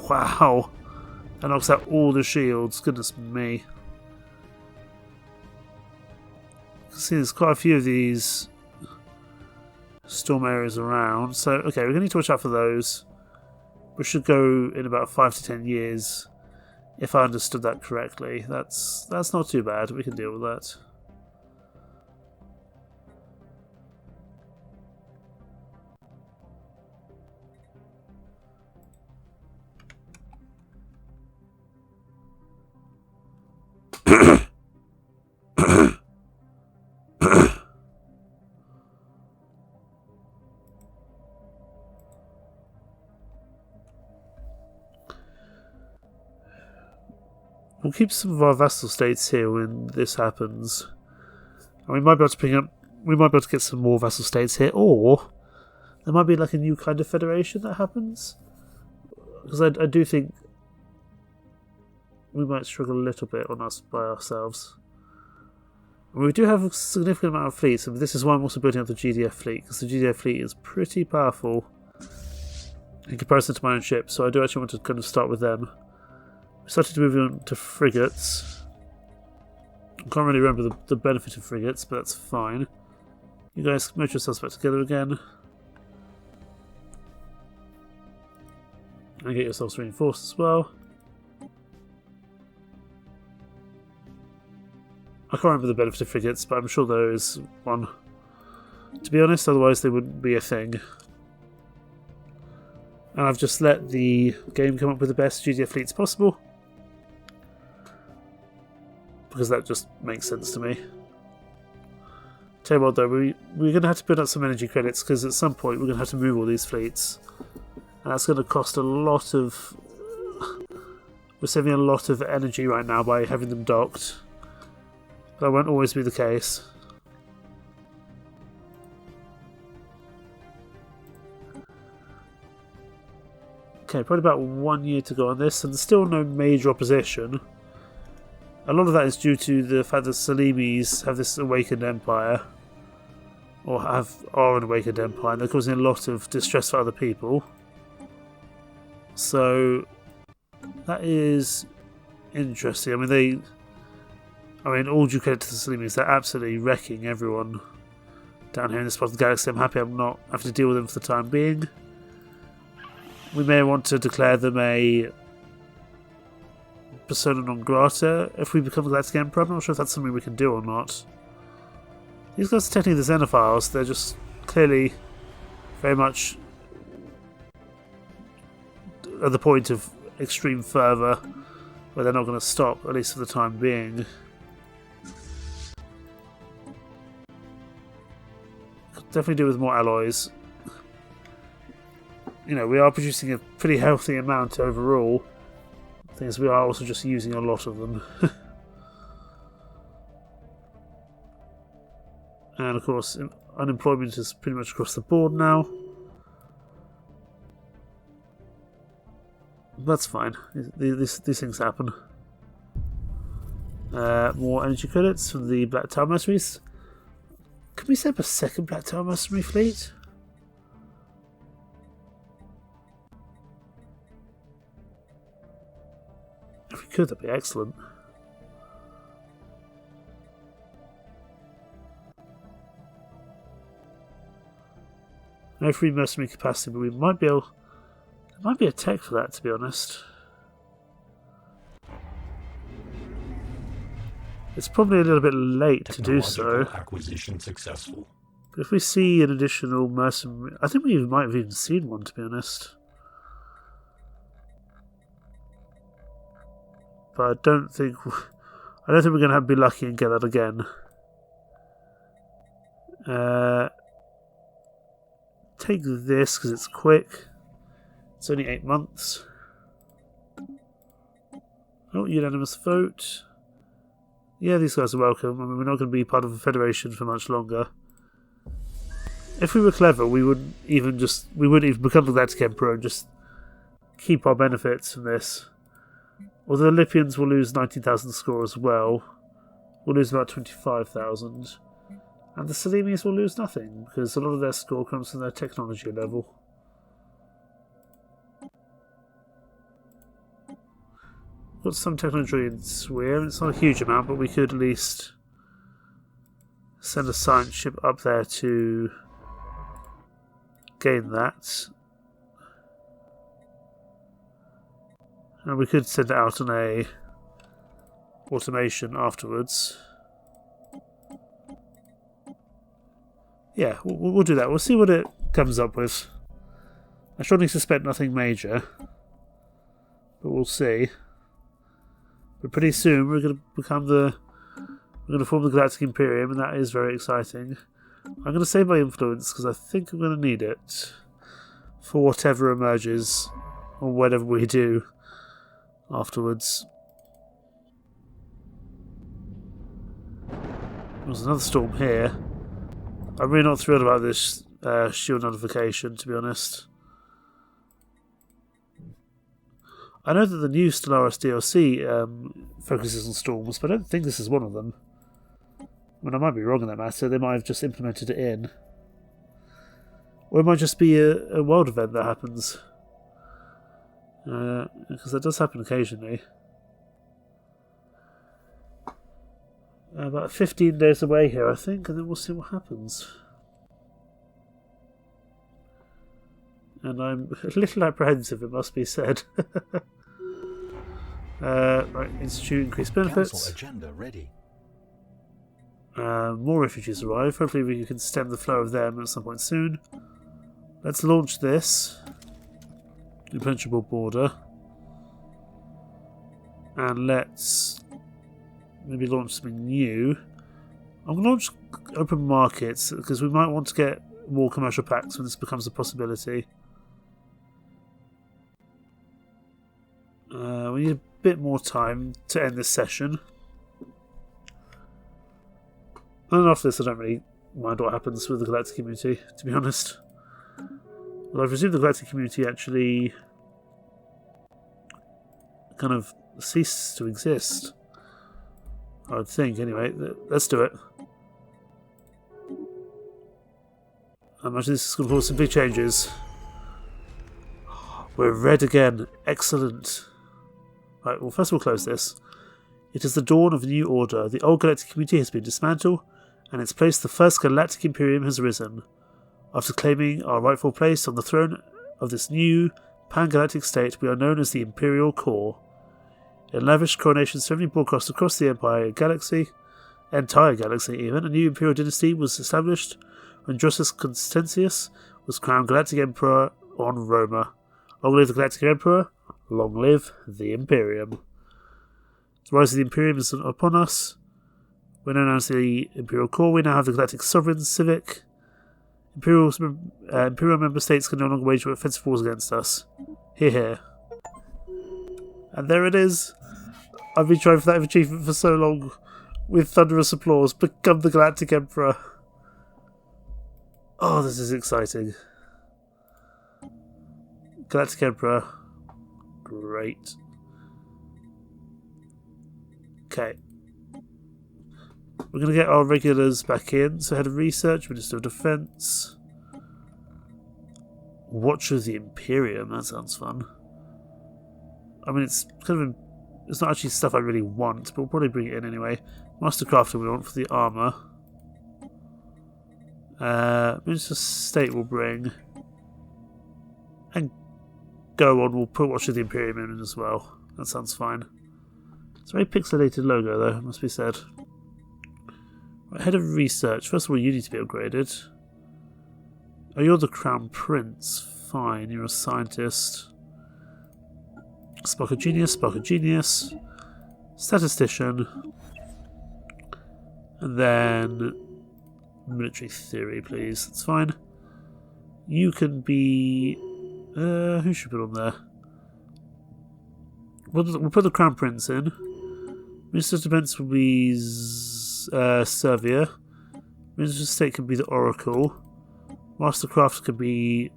S1: Wow. That knocks out all the shields. Goodness me. You can see there's quite a few of these storm areas around. So, okay, we're going to need to watch out for those. We should go in about 5 to 10 years, if I understood that correctly. That's not too bad. We can deal with that. We'll keep some of our vassal states here when this happens. And we might be able to pick up. We might be able to get some more vassal states here, or there might be like a new kind of federation that happens. Because I do think we might struggle a little bit on us by ourselves. And we do have a significant amount of fleets, and this is why I'm also building up the GDF fleet, because the GDF fleet is pretty powerful in comparison to my own ships, so I do actually want to kind of start with them. We started moving on to frigates. I can't really remember the benefit of frigates, but that's fine. You guys merge yourselves back together again. And get yourselves reinforced as well. I can't remember the benefit of frigates, but I'm sure there is one. To be honest, otherwise they wouldn't be a thing. And I've just let the game come up with the best GDF fleets possible. Because that just makes sense to me. Tell you what though, we're going to have to put up some energy credits, because at some point we're going to have to move all these fleets. And that's going to cost a lot of... We're saving a lot of energy right now by having them docked. That won't always be the case. Okay, probably about 1 year to go on this, and there's still no major opposition. A lot of that is due to the fact that Salimis have this awakened empire, or are an awakened empire, and they're causing a lot of distress for other people. So that is interesting. I mean, all due credit to the Salimis, they're absolutely wrecking everyone down here in this part of the galaxy. I'm happy I'm not having to deal with them for the time being. We may want to declare them a persona non grata if we become the Galactic Emperor. I'm not sure if that's something we can do or not. These guys are technically the Xenophiles. They're just clearly very much at the point of extreme fervour where they're not going to stop, at least for the time being. Could definitely do with more alloys. You know, we are producing a pretty healthy amount overall. The thing is, we are also just using a lot of them. And of course, unemployment is pretty much across the board now. That's fine. These things happen. More energy credits from the Black Tower mercenaries. Can we set up a second Black Tower mercenary fleet? If we could, that'd be excellent. No free mercenary capacity, but we might be able... There might be a tech for that, to be honest. It's probably a little bit late to do so.
S2: Acquisition successful.
S1: But if we see an additional mercenary... I think we might have even seen one, to be honest. But I don't think we're going to be lucky and get that again. Take this because it's quick. It's only 8 months. Oh, unanimous vote. Yeah, these guys are welcome. I mean, we're not going to be part of a federation for much longer. If we were clever, we wouldn't even become the Galactic Emperor and just keep our benefits from this. Although the Lipians will lose 19,000 score as well, we'll lose about 25,000. And the Salimis will lose nothing, because a lot of their score comes from their technology level. Got some technology in Swir. It's not a huge amount, but we could at least send a science ship up there to gain that. And we could send it out on a automation afterwards. Yeah, we'll do that. We'll see what it comes up with. I strongly suspect nothing major, but we'll see. But pretty soon we're going to form the Galactic Imperium, and that is very exciting. I'm going to save my influence because I think I'm going to need it for whatever emerges or whatever we do afterwards. There's another storm here. I'm really not thrilled about this shield notification, to be honest. I know that the new Stellaris DLC focuses on storms, but I don't think this is one of them. I mean, I might be wrong in that matter. They might have just implemented it in. Or it might just be a world event that happens. Because that does happen occasionally. About 15 days away here, I think, and then we'll see what happens. And I'm a little apprehensive, it must be said. Right, institute increased benefits.
S3: Council agenda ready.
S1: More refugees arrive. Hopefully we can stem the flow of them at some point soon. Let's launch this. Impenetrable border. And let's maybe launch something new. I'm going to launch open markets because we might want to get more commercial packs when this becomes a possibility. We need a bit more time to end this session. And after this I don't really mind what happens with the Galactic community, to be honest. Well, I presume the Galactic community actually kind of ceased to exist. I would think, anyway. Let's do it. I imagine this is going to cause some big changes. We're red again. Excellent. Right, well, first we'll close this. It is the dawn of a new order. The old Galactic community has been dismantled, and in its place the first Galactic Imperium has arisen. After claiming our rightful place on the throne of this new pan-galactic state, we are known as the Imperial Core. In lavish coronation ceremony broadcast across the entire galaxy, even, a new Imperial dynasty was established when Drusus Constantius was crowned Galactic Emperor on Roma. Long live the Galactic Emperor, long live the Imperium. The rise of the Imperium is upon us. We're known as the Imperial Core. We now have the Galactic Sovereign Civic. Imperial member states can no longer wage offensive wars against us. Hear, hear. And there it is. I've been trying for that achievement for so long. With thunderous applause, become the Galactic Emperor. Oh, this is exciting. Galactic Emperor. Great. Okay. We're going to get our regulars back in. So Head of Research, Minister of Defence. Watcher of the Imperium, that sounds fun. I mean, it's kind of... It's not actually stuff I really want, but we'll probably bring it in anyway. Master Crafter we want for the armour. Minister of State will bring. And go on, we'll put Watch of the Imperium in as well. That sounds fine. It's a very pixelated logo though, it must be said. Right, Head of Research. First of all, you need to be upgraded. Oh, you're the Crown Prince. Fine, you're a scientist. Spark of Genius. Statistician. And then Military Theory, please. That's fine. You can be... who should we put on there? We'll put the Crown Prince in. Minister of Defence will be Servia. Minister of State can be the Oracle. Mastercraft can be...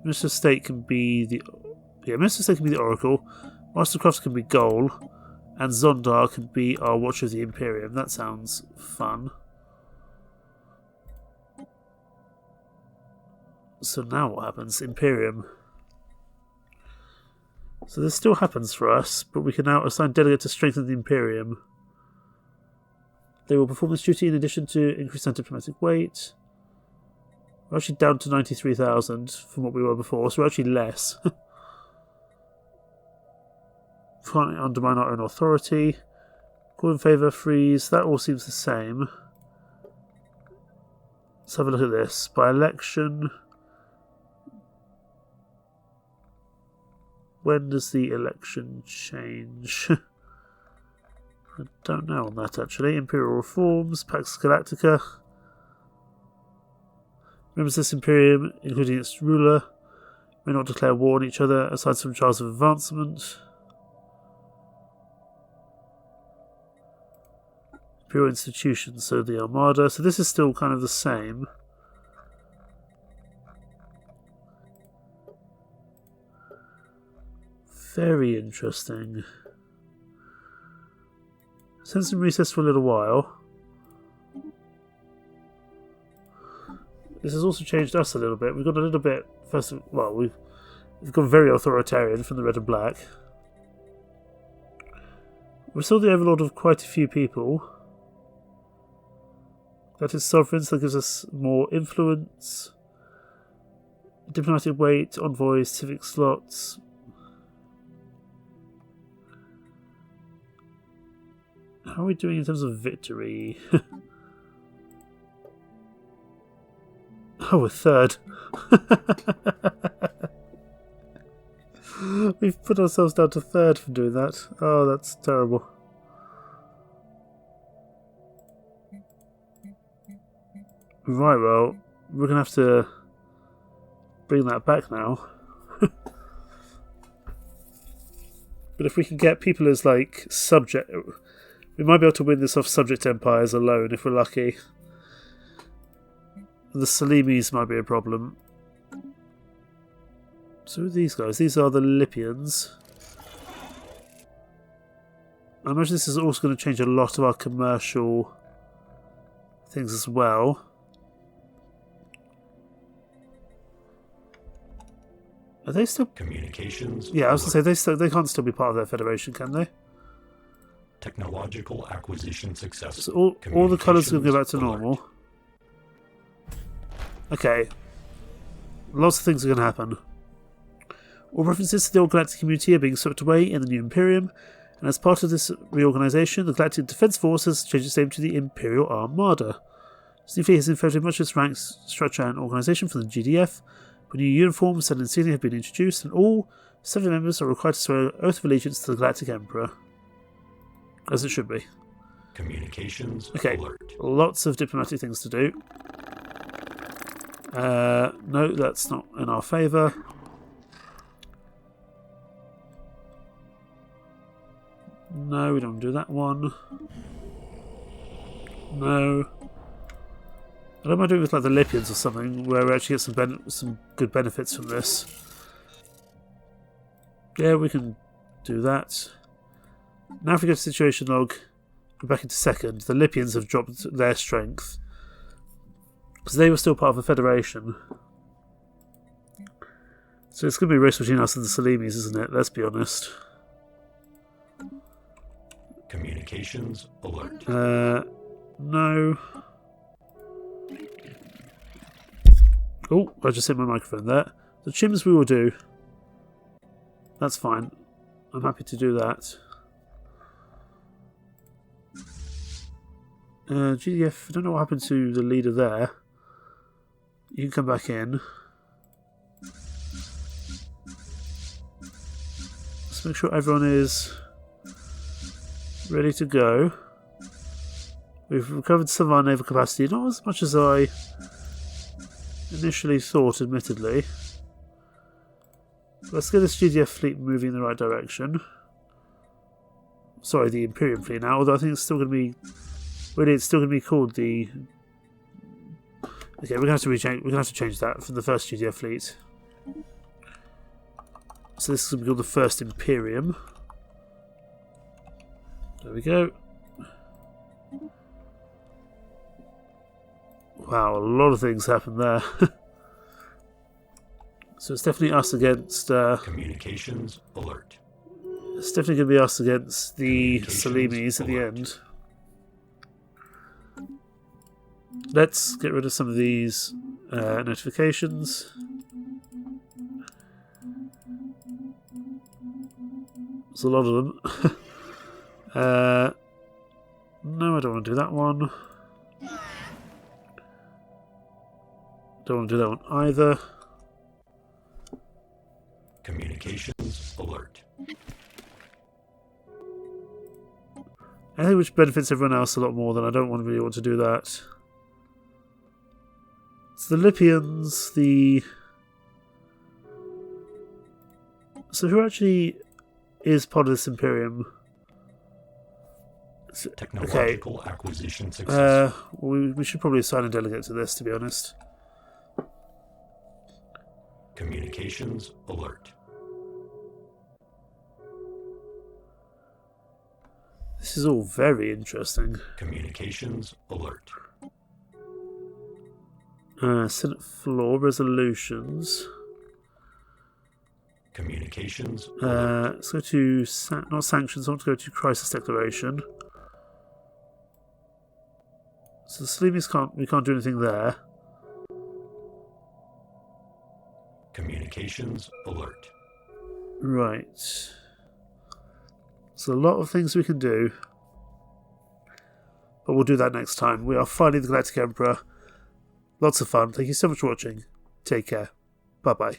S1: Minister of State can be the... Yeah, Minister of State can be the Oracle. Mastercraft can be Goal. And Zondar can be our Watcher of the Imperium. That sounds fun. So now what happens? Imperium. So this still happens for us, but we can now assign delegate to strengthen the Imperium. They will perform this duty in addition to increase our diplomatic weight. We're actually down to 93,000 from what we were before, so we're actually less. Can't undermine our own authority. Call in favour, freeze. That all seems the same. Let's have a look at this. By election. When does the election change? I don't know on that actually. Imperial reforms, Pax Galactica. Members of this Imperium, including its ruler, may not declare war on each other aside from trials of advancement. Imperial institutions, so the Armada. So this is still kind of the same. Very interesting. Since in recess for a little while. This has also changed us a little bit. We've got a little bit. Well, we've gone very authoritarian from the red and black. We're still the overlord of quite a few people. That is sovereigns. That gives us more influence, diplomatic weight, envoys, civic slots. How are we doing in terms of victory? Oh, we're third. We've put ourselves down to third for doing that. Oh, that's terrible. Right, well, we're going to have to bring that back now. But if we can get people as, like, subject... We might be able to win this off subject empires alone if we're lucky. The Salimis might be a problem. So who are these guys? These are the Lipians. I imagine this is also going to change a lot of our commercial things as well. Are they still...
S2: Communications.
S1: Yeah, I was going to say, they can't still be part of their federation, can they?
S2: Technological acquisition successful.
S1: So all the colours are going to go back to normal. Okay. Lots of things are going to happen. All references to the old galactic community are being swept away in the new Imperium, and as part of this reorganisation, the Galactic Defence Force has changed its name to the Imperial Armada. This new fleet has inherited much of its ranks, structure and organisation from the GDF, but new uniforms and insignia have been introduced, and all 7 members are required to swear an oath of allegiance to the Galactic Emperor. As it should be.
S2: Communications
S1: okay,
S2: alert.
S1: Lots of diplomatic things to do. No, that's not in our favour. No, we don't do that one. No. I don't mind doing with like the Lipians or something, where we actually get some good benefits from this. Yeah, we can do that. Now if we go to situation log, we're back into second. The Lipians have dropped their strength. Because they were still part of the Federation. So it's going to be a race between us and the Salimis, isn't it? Let's be honest.
S2: Communications alert.
S1: No. Oh, I just hit my microphone there. The chims we will do. That's fine. I'm happy to do that. GDF, I don't know what happened to the leader there. You can come back in. Let's make sure everyone is ready to go. We've recovered some of our naval capacity, not as much as I initially thought, admittedly. Let's get this GDF fleet moving in the right direction. Sorry, the Imperium fleet now, although I think it's still going to be... Really, it's still going to be called the... Okay, we're going to have to change that from the first GDF fleet. So this is going to be called the First Imperium. There we go. Wow, a lot of things happened there. So it's definitely us against...
S2: Communications alert.
S1: It's definitely going to be us against the Salimis at the end. Let's get rid of some of these notifications. There's a lot of them. No, I don't want to do that one. Don't want to do that one either.
S2: Communications alert.
S1: I think which benefits everyone else a lot more than I don't really want to do that. It's the Lipians, the... So who actually is part of this Imperium?
S2: Technological acquisition successful.
S1: We should probably assign a delegate to this, to be honest.
S2: Communications alert.
S1: This is all very interesting.
S2: Communications alert.
S1: Senate floor resolutions.
S2: Communications alert.
S1: Let's go to not sanctions. I want to go to crisis declaration. So the Sleemies we can't do anything there.
S2: Communications alert.
S1: Right. So a lot of things we can do, but we'll do that next time. We are fighting the Galactic Emperor. Lots of fun. Thank you so much for watching. Take care. Bye bye.